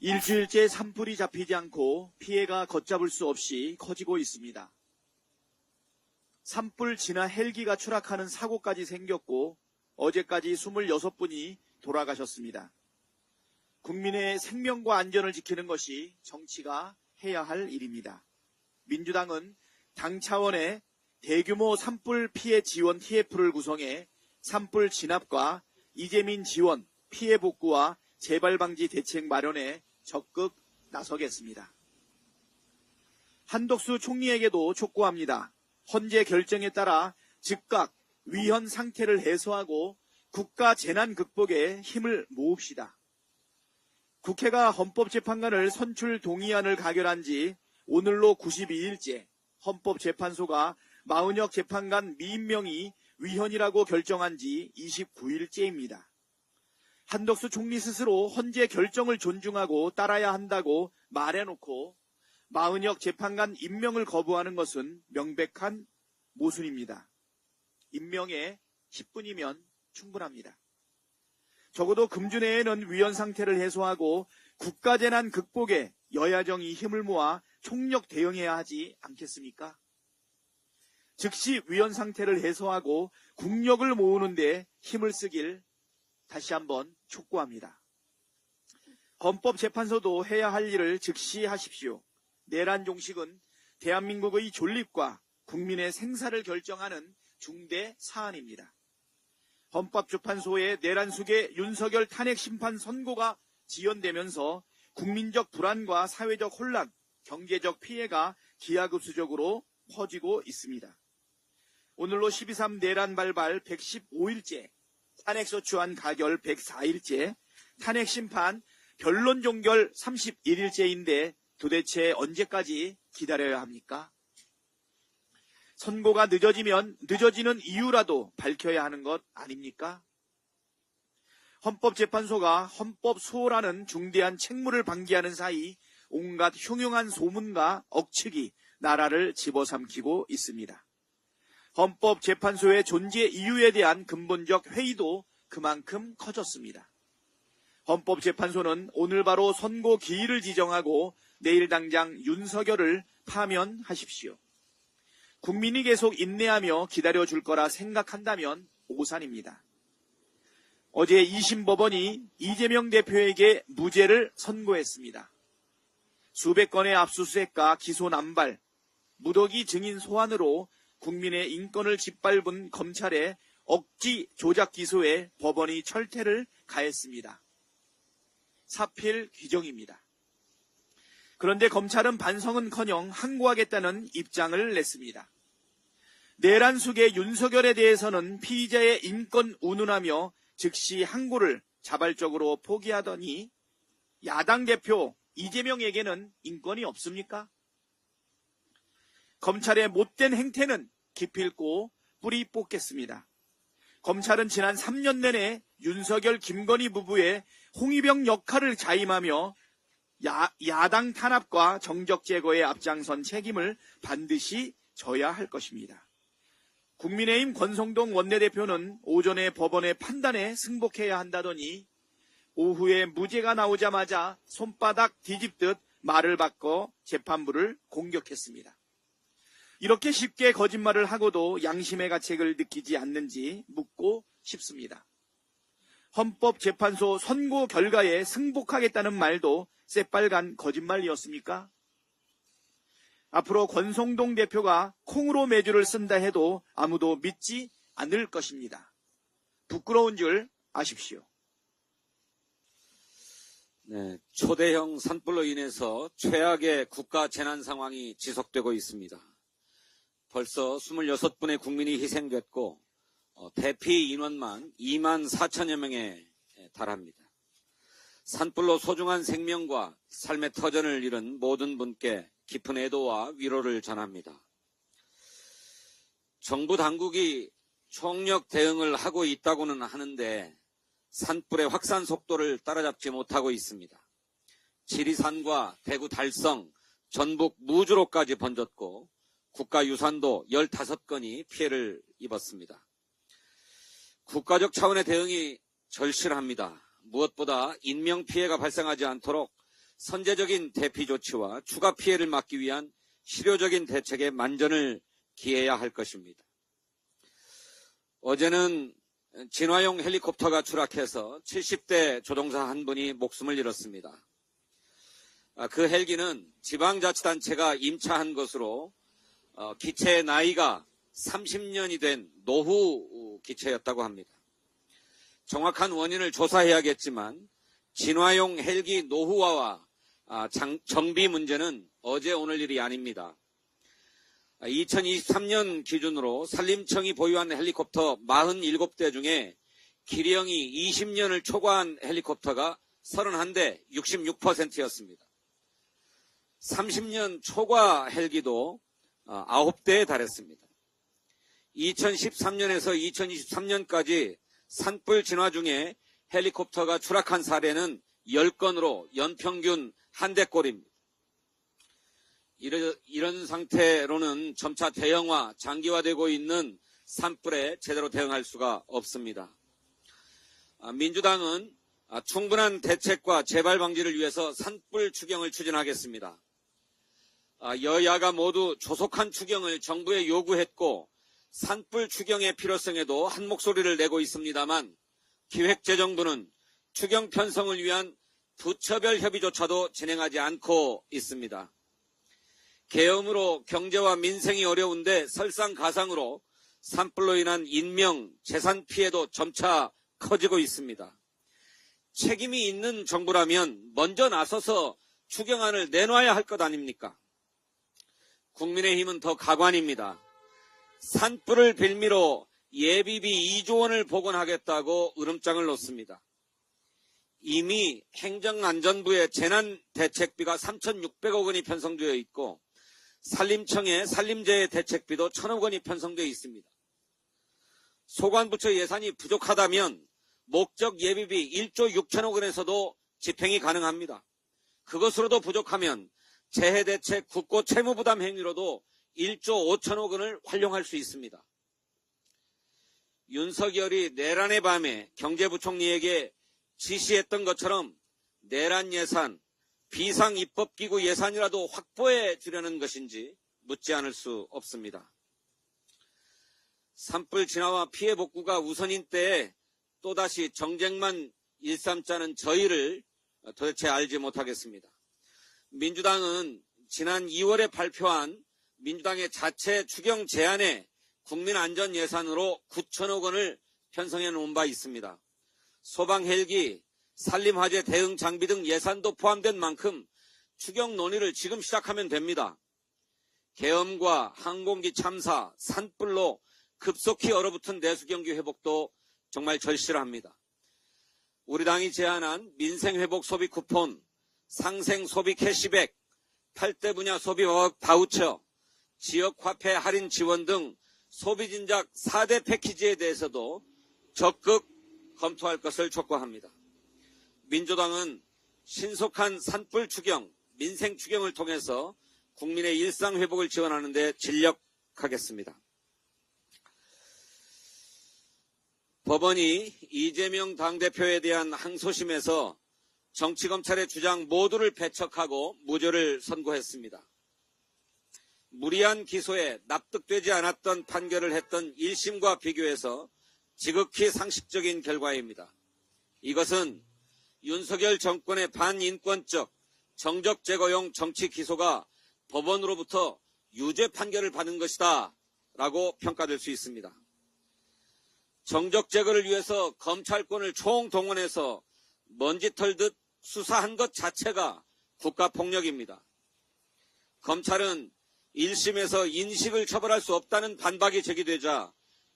일주일째 산불이 잡히지 않고 피해가 걷잡을 수 없이 커지고 있습니다. 산불 진화 헬기가 추락하는 사고까지 생겼고 어제까지 26분이 돌아가셨습니다. 국민의 생명과 안전을 지키는 것이 정치가 해야 할 일입니다. 민주당은 당 차원의 대규모 산불 피해 지원 TF를 구성해 산불 진압과 이재민 지원, 피해 복구와 재발 방지 대책 마련에 적극 나서겠습니다. 한덕수 총리에게도 촉구합니다. 헌재 결정에 따라 즉각 위헌 상태를 해소하고 국가 재난 극복에 힘을 모읍시다. 국회가 헌법재판관을 선출 동의안을 가결한 지 오늘로 92일째, 헌법재판소가 마은혁 재판관 미임명이 위헌이라고 결정한 지 29일째입니다. 한덕수 총리 스스로 헌재 결정을 존중하고 따라야 한다고 말해놓고 마은혁 재판관 임명을 거부하는 것은 명백한 모순입니다. 임명에 10분이면 충분합니다. 적어도 금주내에는 위헌 상태를 해소하고 국가재난 극복에 여야정이 힘을 모아 총력 대응해야 하지 않겠습니까? 즉시 위헌 상태를 해소하고 국력을 모으는 데 힘을 쓰길 다시 한번 촉구합니다. 헌법재판소도 해야 할 일을 즉시 하십시오. 내란 종식은 대한민국의 존립과 국민의 생사를 결정하는 중대 사안입니다. 헌법재판소의 내란 수계 윤석열 탄핵 심판 선고가 지연되면서 국민적 불안과 사회적 혼란, 경제적 피해가 기하급수적으로 퍼지고 있습니다. 오늘로 12.3 내란 발발 115일째, 탄핵소추안 가결 104일째, 탄핵 심판 변론 종결 31일째인데 도대체 언제까지 기다려야 합니까? 선고가 늦어지면 늦어지는 이유라도 밝혀야 하는 것 아닙니까? 헌법재판소가 헌법수호라는 중대한 책무를 방기하는 사이 온갖 흉흉한 소문과 억측이 나라를 집어삼키고 있습니다. 헌법재판소의 존재 이유에 대한 근본적 회의도 그만큼 커졌습니다. 헌법재판소는 오늘 바로 선고 기일을 지정하고 내일 당장 윤석열을 파면하십시오. 국민이 계속 인내하며 기다려줄 거라 생각한다면 오산입니다. 어제 2심 법원이 이재명 대표에게 무죄를 선고했습니다. 수백 건의 압수수색과 기소 남발, 무더기 증인 소환으로 국민의 인권을 짓밟은 검찰의 억지 조작 기소에 법원이 철퇴를 가했습니다. 사필 규정입니다. 그런데 검찰은 반성은커녕 항고하겠다는 입장을 냈습니다. 내란 수계 윤석열에 대해서는 피의자의 인권 운운하며 즉시 항고를 자발적으로 포기하더니 야당 대표 이재명에게는 인권이 없습니까? 검찰의 못된 행태는 기필코 뿌리 뽑겠습니다. 검찰은 지난 3년 내내 윤석열, 김건희 부부의 홍위병 역할을 자임하며 야당 탄압과 정적 제거에 앞장선 책임을 반드시 져야 할 것입니다. 국민의힘 권성동 원내대표는 오전에 법원의 판단에 승복해야 한다더니 오후에 무죄가 나오자마자 손바닥 뒤집듯 말을 바꿔 재판부를 공격했습니다. 이렇게 쉽게 거짓말을 하고도 양심의 가책을 느끼지 않는지 묻고 싶습니다. 헌법재판소 선고 결과에 승복하겠다는 말도 새빨간 거짓말이었습니까? 앞으로 권성동 대표가 콩으로 매주를 쓴다 해도 아무도 믿지 않을 것입니다. 부끄러운 줄 아십시오. 네, 초대형 산불로 인해서 최악의 국가 재난 상황이 지속되고 있습니다. 벌써 26분의 국민이 희생됐고 대피 인원만 2만 4천여 명에 달합니다. 산불로 소중한 생명과 삶의 터전을 잃은 모든 분께 깊은 애도와 위로를 전합니다. 정부 당국이 총력 대응을 하고 있다고는 하는데 산불의 확산 속도를 따라잡지 못하고 있습니다. 지리산과 대구 달성, 전북 무주로까지 번졌고 국가유산도 15건이 피해를 입었습니다. 국가적 차원의 대응이 절실합니다. 무엇보다 인명피해가 발생하지 않도록 선제적인 대피 조치와 추가 피해를 막기 위한 실효적인 대책에 만전을 기해야 할 것입니다. 어제는 진화용 헬리콥터가 추락해서 70대 조종사 한 분이 목숨을 잃었습니다. 그 헬기는 지방자치단체가 임차한 것으로 기체의 나이가 30년이 된 노후 기체였다고 합니다. 정확한 원인을 조사해야겠지만 진화용 헬기 노후화와 정비 문제는 어제 오늘 일이 아닙니다. 2023년 기준으로 산림청이 보유한 헬리콥터 47대 중에 기령이 20년을 초과한 헬리콥터가 31대, 66%였습니다. 30년 초과 헬기도 9대에 달했습니다. 2013년에서 2023년까지 산불 진화 중에 헬리콥터가 추락한 사례는 10건으로 연평균 한 대꼴입니다. 이런 상태로는 점차 대형화, 장기화되고 있는 산불에 제대로 대응할 수가 없습니다. 민주당은 충분한 대책과 재발 방지를 위해서 산불 추경을 추진하겠습니다. 여야가 모두 조속한 추경을 정부에 요구했고 산불 추경의 필요성에도 한 목소리를 내고 있습니다만 기획재정부는 추경 편성을 위한 부처별 협의조차도 진행하지 않고 있습니다. 계엄으로 경제와 민생이 어려운데 설상가상으로 산불로 인한 인명, 재산 피해도 점차 커지고 있습니다. 책임이 있는 정부라면 먼저 나서서 추경안을 내놔야 할 것 아닙니까? 국민의힘은 더 가관입니다. 산불을 빌미로 예비비 2조 원을 복원하겠다고 으름장을 놓습니다. 이미 행정안전부의 재난대책비가 3,600억 원이 편성되어 있고 산림청의 산림재해 대책비도 1,000억 원이 편성되어 있습니다. 소관부처 예산이 부족하다면 목적 예비비 1조 6천억 원에서도 집행이 가능합니다. 그것으로도 부족하면 재해대책 국고 채무부담 행위로도 1조 5천억 원을 활용할 수 있습니다. 윤석열이 내란의 밤에 경제부총리에게 지시했던 것처럼 내란 예산, 비상입법기구 예산이라도 확보해 주려는 것인지 묻지 않을 수 없습니다. 산불 진화와 피해 복구가 우선인 때에 또다시 정쟁만 일삼자는 저희를 도대체 알지 못하겠습니다. 민주당은 지난 2월에 발표한 민주당의 자체 추경 제안에 국민안전 예산으로 9천억 원을 편성해 놓은 바 있습니다. 소방 헬기, 산림화재 대응 장비 등 예산도 포함된 만큼 추경 논의를 지금 시작하면 됩니다. 계엄과 항공기 참사, 산불로 급속히 얼어붙은 내수경기 회복도 정말 절실합니다. 우리 당이 제안한 민생회복 소비 쿠폰, 상생 소비 캐시백, 8대 분야 소비 바우처, 지역화폐 할인 지원 등 소비진작 4대 패키지에 대해서도 적극 검토할 것을 촉구합니다. 민주당은 신속한 산불 추경, 민생 추경을 통해서 국민의 일상 회복을 지원하는 데 진력하겠습니다. 법원이 이재명 당대표에 대한 항소심에서 정치검찰의 주장 모두를 배척하고 무죄를 선고했습니다. 무리한 기소에 납득되지 않았던 판결을 했던 1심과 비교해서 지극히 상식적인 결과입니다. 이것은 윤석열 정권의 반인권적 정적 제거용 정치 기소가 법원으로부터 유죄 판결을 받은 것이다 라고 평가될 수 있습니다. 정적 제거를 위해서 검찰권을 총동원해서 먼지 털듯 수사한 것 자체가 국가폭력입니다. 검찰은 1심에서 인식을 처벌할 수 없다는 반박이 제기되자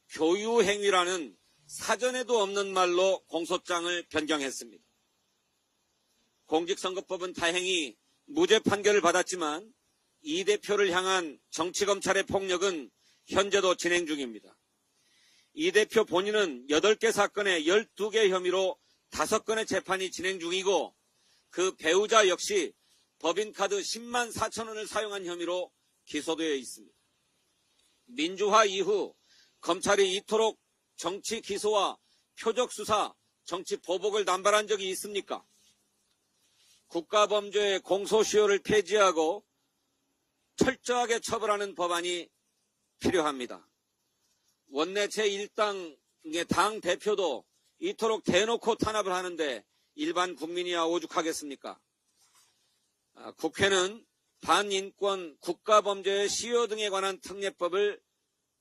교유행위라는 사전에도 없는 말로 공소장을 변경했습니다. 공직선거법은 다행히 무죄 판결을 받았지만 이 대표를 향한 정치검찰의 폭력은 현재도 진행 중입니다. 이 대표 본인은 8개 사건에 12개 혐의로 5건의 재판이 진행 중이고 그 배우자 역시 법인카드 10만 4천 원을 사용한 혐의로 기소되어 있습니다. 민주화 이후 검찰이 이토록 정치 기소와 표적 수사, 정치 보복을 남발한 적이 있습니까? 국가범죄의 공소시효를 폐지하고 철저하게 처벌하는 법안이 필요합니다. 원내 제1당의 당 대표도 이토록 대놓고 탄압을 하는데 일반 국민이야 오죽하겠습니까? 국회는 반인권 국가범죄의 시효 등에 관한 특례법을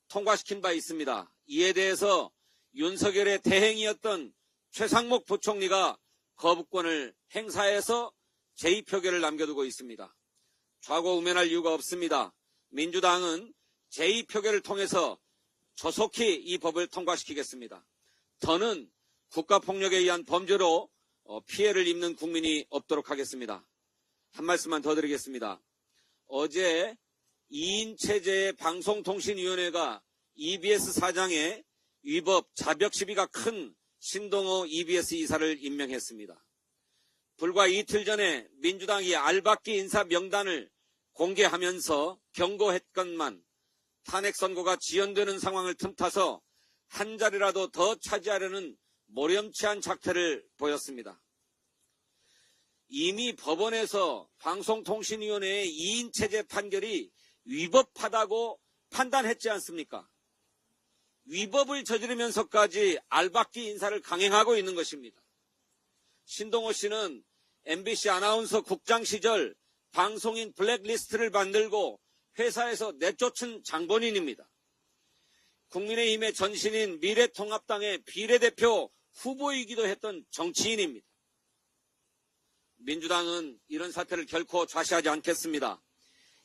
통과시킨 바 있습니다. 이에 대해서 윤석열의 대행이었던 최상목 부총리가 거부권을 행사해서 제2표결을 남겨두고 있습니다. 좌고우면할 이유가 없습니다. 민주당은 제2표결을 통해서 조속히 이 법을 통과시키겠습니다. 더는 국가폭력에 의한 범죄로 피해를 입는 국민이 없도록 하겠습니다. 한 말씀만 더 드리겠습니다. 어제 2인 체제의 방송통신위원회가 EBS 사장에 위법 자벽 시비가 큰 신동호 EBS 이사를 임명했습니다. 불과 이틀 전에 민주당이 알박기 인사 명단을 공개하면서 경고했건만 탄핵 선고가 지연되는 상황을 틈타서 한 자리라도 더 차지하려는 모렴치한 작태를 보였습니다. 이미 법원에서 방송통신위원회의 2인 체제 판결이 위법하다고 판단했지 않습니까? 위법을 저지르면서까지 알박기 인사를 강행하고 있는 것입니다. 신동호 씨는 MBC 아나운서 국장 시절 방송인 블랙리스트를 만들고 회사에서 내쫓은 장본인입니다. 국민의힘의 전신인 미래통합당의 비례대표 후보이기도 했던 정치인입니다. 민주당은 이런 사태를 결코 좌시하지 않겠습니다.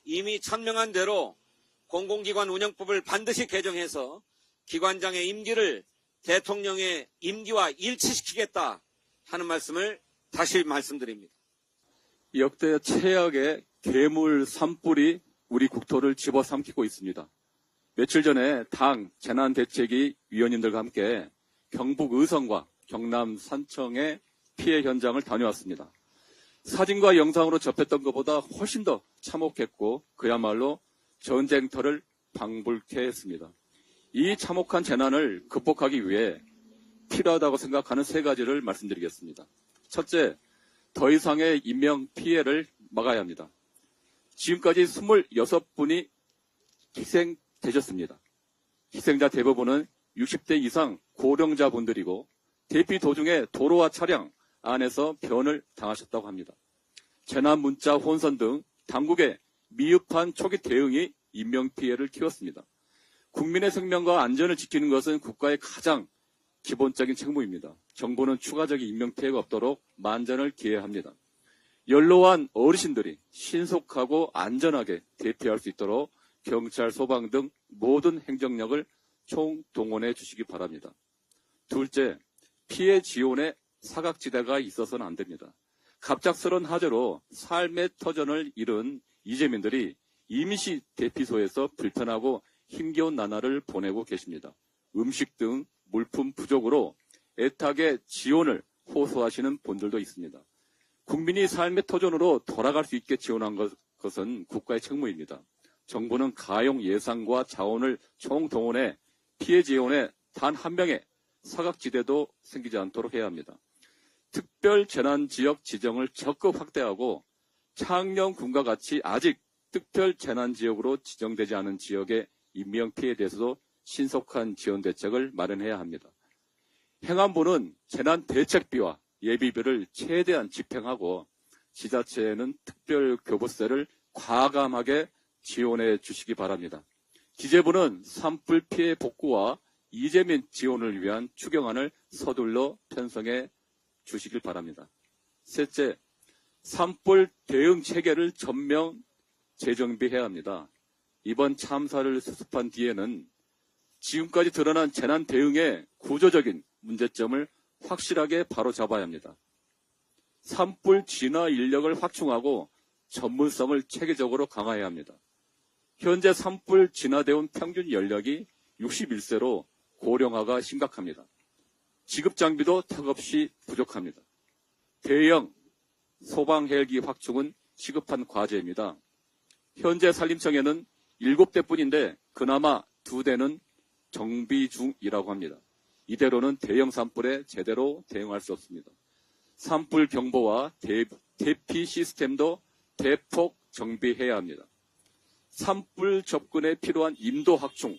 이미 천명한 대로 공공기관 운영법을 반드시 개정해서 기관장의 임기를 대통령의 임기와 일치시키겠다 하는 말씀을 다시 말씀드립니다. 역대 최악의 괴물 산불이 우리 국토를 집어삼키고 있습니다. 며칠 전에 당 재난대책위 위원님들과 함께 경북 의성과 경남 산청의 피해 현장을 다녀왔습니다. 사진과 영상으로 접했던 것보다 훨씬 더 참혹했고 그야말로 전쟁터를 방불케 했습니다. 이 참혹한 재난을 극복하기 위해 필요하다고 생각하는 세 가지를 말씀드리겠습니다. 첫째, 더 이상의 인명 피해를 막아야 합니다. 지금까지 26분이 희생되셨습니다. 희생자 대부분은 60대 이상 고령자분들이고 대피 도중에 도로와 차량 안에서 변을 당하셨다고 합니다. 재난 문자 혼선 등 당국의 미흡한 초기 대응이 인명피해를 키웠습니다. 국민의 생명과 안전을 지키는 것은 국가의 가장 기본적인 책무입니다. 정부는 추가적인 인명피해가 없도록 만전을 기해야 합니다. 연로한 어르신들이 신속하고 안전하게 대피할 수 있도록 경찰, 소방 등 모든 행정력을 총동원해 주시기 바랍니다. 둘째, 피해 지원에 사각지대가 있어서는 안 됩니다. 갑작스런 화재로 삶의 터전을 잃은 이재민들이 임시 대피소에서 불편하고 힘겨운 나날을 보내고 계십니다. 음식 등 물품 부족으로 애타게 지원을 호소하시는 분들도 있습니다. 국민이 삶의 터전으로 돌아갈 수 있게 지원한 것은 국가의 책무입니다. 정부는 가용 예산과 자원을 총동원해 피해 지원에 단 한 명의 사각지대도 생기지 않도록 해야 합니다. 특별 재난 지역 지정을 적극 확대하고 창녕군과 같이 아직 특별 재난 지역으로 지정되지 않은 지역의 인명 피해에 대해서도 신속한 지원 대책을 마련해야 합니다. 행안부는 재난 대책비와 예비비를 최대한 집행하고 지자체에는 특별 교부세를 과감하게 지원해 주시기 바랍니다. 기재부는 산불 피해 복구와 이재민 지원을 위한 추경안을 서둘러 편성해 주시길 바랍니다. 셋째, 산불 대응 체계를 전면 재정비해야 합니다. 이번 참사를 수습한 뒤에는 지금까지 드러난 재난 대응의 구조적인 문제점을 확실하게 바로잡아야 합니다. 산불 진화 인력을 확충하고 전문성을 체계적으로 강화해야 합니다. 현재 산불 진화대원 평균 연령이 61세로 고령화가 심각합니다. 지급 장비도 턱없이 부족합니다. 대형 소방 헬기 확충은 시급한 과제입니다. 현재 산림청에는 7대뿐인데 그나마 2대는 정비 중이라고 합니다. 이대로는 대형 산불에 제대로 대응할 수 없습니다. 산불 경보와 대피 시스템도 대폭 정비해야 합니다. 산불 접근에 필요한 임도 확충,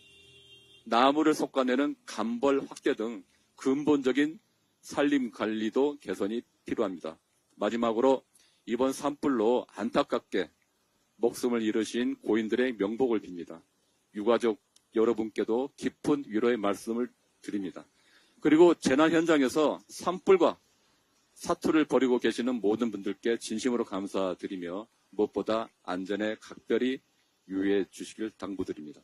나무를 솎아내는 감벌 확대 등 근본적인 산림 관리도 개선이 필요합니다. 마지막으로 이번 산불로 안타깝게 목숨을 잃으신 고인들의 명복을 빕니다. 유가족 여러분께도 깊은 위로의 말씀을 드립니다. 그리고 재난 현장에서 산불과 사투를 벌이고 계시는 모든 분들께 진심으로 감사드리며 무엇보다 안전에 각별히 유의해 주시길 당부드립니다.